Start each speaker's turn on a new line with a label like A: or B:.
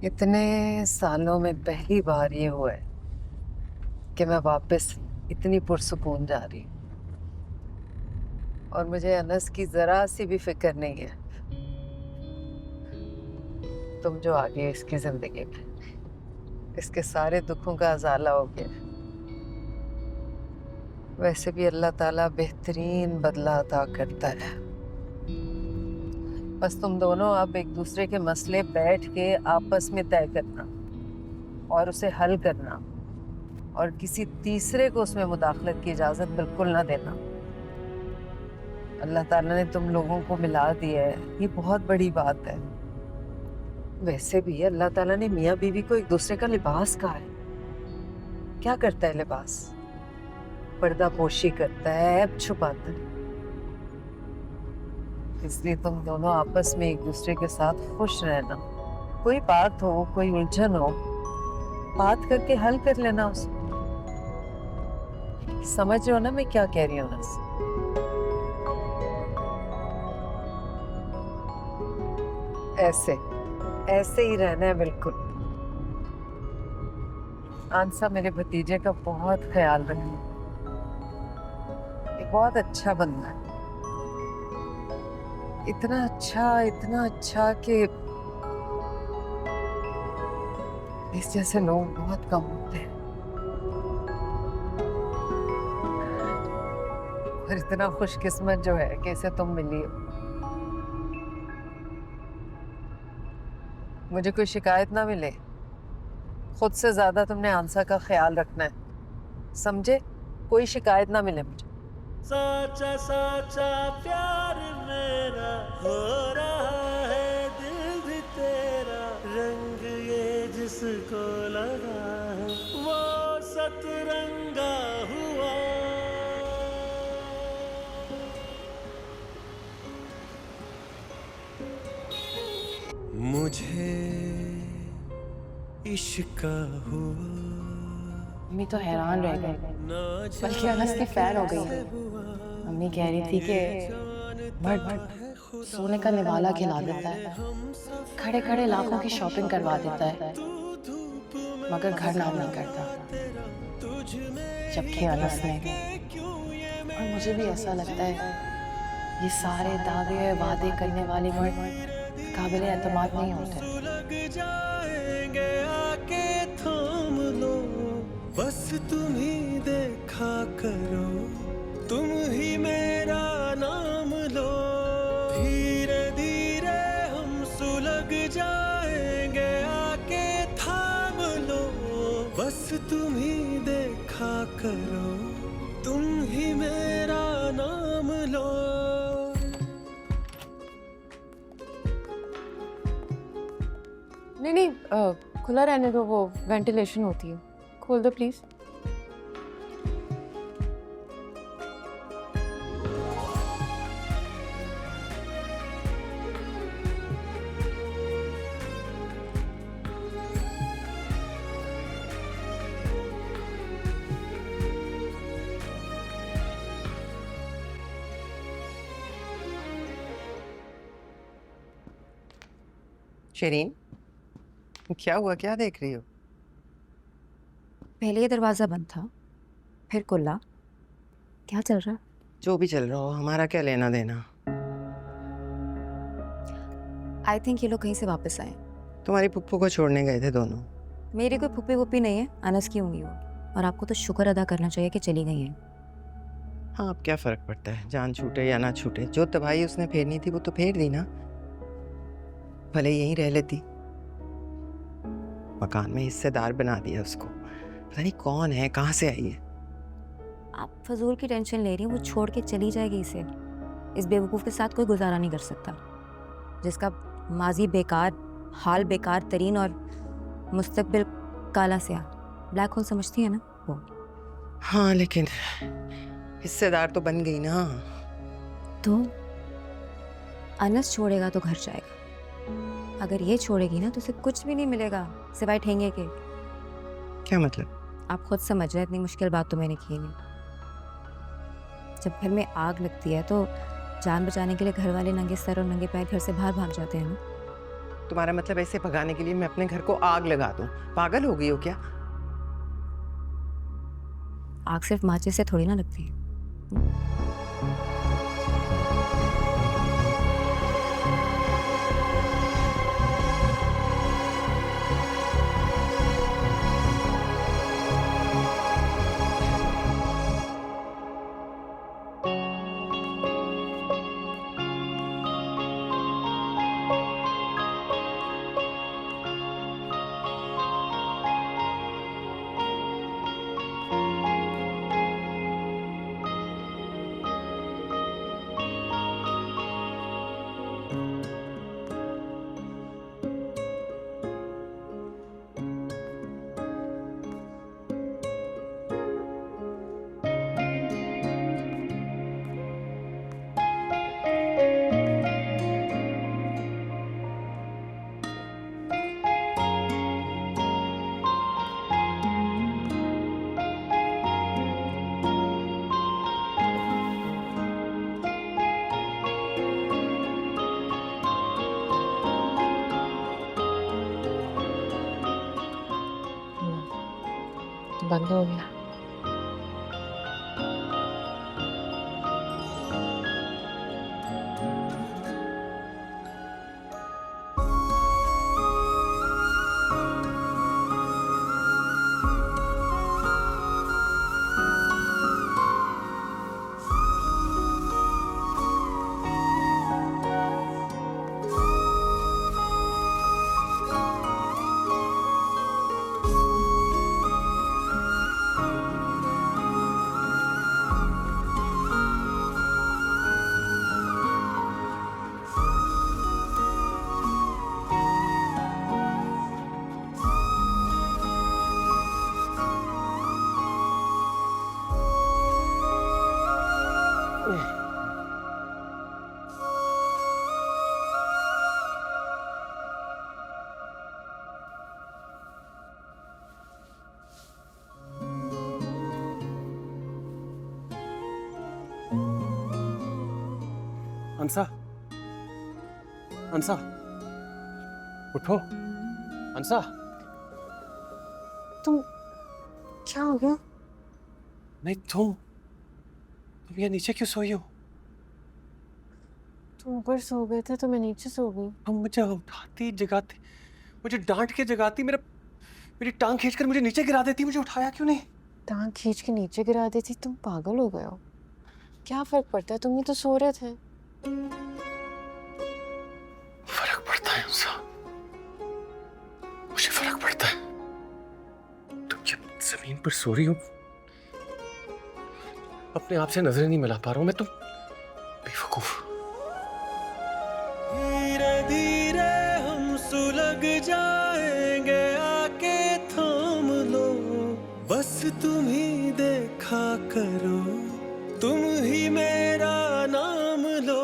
A: इतने सालों में पहली बार ये हुआ है कि मैं वापस इतनी पुरसुकून जा रही हूँ। और मुझे अनस की जरा सी भी फिक्र नहीं है। तुम जो आ गए इसकी जिंदगी में, इसके सारे दुखों का अजाला हो गया। वैसे भी अल्लाह ताला बेहतरीन बदला अता करता है। बस तुम दोनों अब एक दूसरे के मसले बैठ के आपस में तय करना और उसे हल करना, और किसी तीसरे को उसमें मुदाखलत की इजाजत बिल्कुल ना देना। अल्लाह ताला ने तुम लोगों को मिला दिया है, ये बहुत बड़ी बात है। वैसे भी अल्लाह ताला ने मियाँ बीवी को एक दूसरे का लिबास कहा है। क्या करता है लिबास? पर्दा पोशी करता है, ऐब छुपाता है। इसलिए तुम दोनों आपस में एक दूसरे के साथ खुश रहना। कोई बात हो, कोई उलझन हो, बात करके हल कर लेना उसे। समझ रहे हो ना मैं क्या कह रही हूँ? ऐसे ऐसे ही रहना है बिल्कुल। आंसा मेरे भतीजे का बहुत ख्याल रखना। ये बहुत अच्छा बंदा है। इतना अच्छा कि इस जैसे लोग बहुत कम होते हैं। और इतना खुशकिस्मत जो है कि इसे तुम मिली हो। मुझे कोई शिकायत ना मिले। खुद से ज्यादा तुमने आंसा का ख्याल रखना है, समझे? कोई शिकायत ना मिले मुझे।
B: साचा साचा प्यार मेरा हो रहा है, दिल भी तेरा, रंग ये जिसको लगा है वो सतरंगा हुआ। मुझे इश्क हुआ।
C: मम्मी तो हैरान रह गई, बल्कि अनस की फैन हो गई। मम्मी कह रही थी कि मर्द सोने का निवाला खिला देता है, खड़े खड़े लाखों की शॉपिंग करवा देता है, मगर घर नाम नहीं करता। जबकि अनस ने, और मुझे भी ऐसा लगता है, ये सारे दावे और वादे करने वाले मर्द काबिल एतमाद नहीं होते।
B: बस तुम ही देखा करो, तुम ही मेरा नाम लो, धीरे धीरे हम सुलग जाएंगे, आके थाम लो। बस तुम ही देखा करो, तुम ही मेरा नाम लो।
C: नहीं नहीं, खुला रहने दो, वो वेंटिलेशन होती है। खोल दो प्लीज।
A: शरीन, क्या हुआ? क्या देख रही हो?
D: पहले ये दरवाजा बंद था, फिर खुला। क्या चल रहा है?
A: जो भी चल रहा हो, हमारा क्या लेना देना।
D: आई थिंक ये लोग कहीं से वापस आए।
A: तुम्हारी पुप्पू को छोड़ने गए थे दोनों।
D: मेरी कोई फुप्पी वुप्पी नहीं है, अनस की होंगी वो। और आपको तो शुक्र अदा करना चाहिए कि चली गई हैं।
A: हाँ, अब क्या फर्क पड़ता है, जान छूटे या ना छूटे। जो तबाही उसने फेरनी थी वो तो फेर दी ना। भले यहीं रह लेती, मकान में हिस्सेदार बना दिया उसको। पता नहीं कौन है, कहाँ से आई है।
D: आप फजूल की टेंशन ले रही हैं। वो छोड़ के चली जाएगी इसे। इस बेवकूफ़ के साथ कोई गुजारा नहीं कर सकता, जिसका माजी बेकार, हाल बेकार तरीन और मुस्तकबिल काला स्याह। ब्लैक होल समझती है ना वो।
A: हाँ, लेकिन हिस्सेदार तो बन गई ना।
D: तो अनस छोड़ेगा तो घर जाएगा। अगर ये छोड़ेगी ना तो उसे कुछ भी नहीं मिलेगा सिवाय ठेंगे के।
A: क्या मतलब?
D: आप खुद समझ रहे हैं, इतनी मुश्किल बात तो मैंने की नहीं। जब घर में आग लगती है तो जान बचाने के लिए घर वाले नंगे सर और नंगे पैर घर से बाहर भाग जाते हैं ना।
E: तुम्हारा मतलब ऐसे भगाने के लिए मैं अपने घर को आग लगा दूं? पागल हो गई हो क्या?
D: आग सिर्फ माचिस से थोड़ी ना लगती है।
C: बंद हो गया।
B: अंसा, अंसा, उठो। अंसा,
C: तुम क्या हो गया?
B: नहीं तुम यहाँ नीचे क्यों सोई हो?
C: तुम ऊपर सो गए थे तो मैं नीचे सो गई।
B: तुम मुझे उठाती जगाती, मुझे डांट के जगाती, मेरी टांग खींचकर मुझे नीचे गिरा देती, मुझे उठाया क्यों नहीं?
C: टांग खींच के नीचे गिरा दी थी? तुम पागल हो गए हो? क्या फर्क पड़ता है, तुम ही तो सो रहे थे।
B: फर्क पड़ता है अंसा, मुझे फर्क पड़ता है। तुम जब जमीन पर सो रही हो, अपने आप से नजरें नहीं मिला पा रहा हूं मैं। तुम बेवकूफ। धीरे धीरे हम सुलग जाएंगे, आके थाम लो, बस तुम ही देखा करो, तुम ही मेरा नाम लो।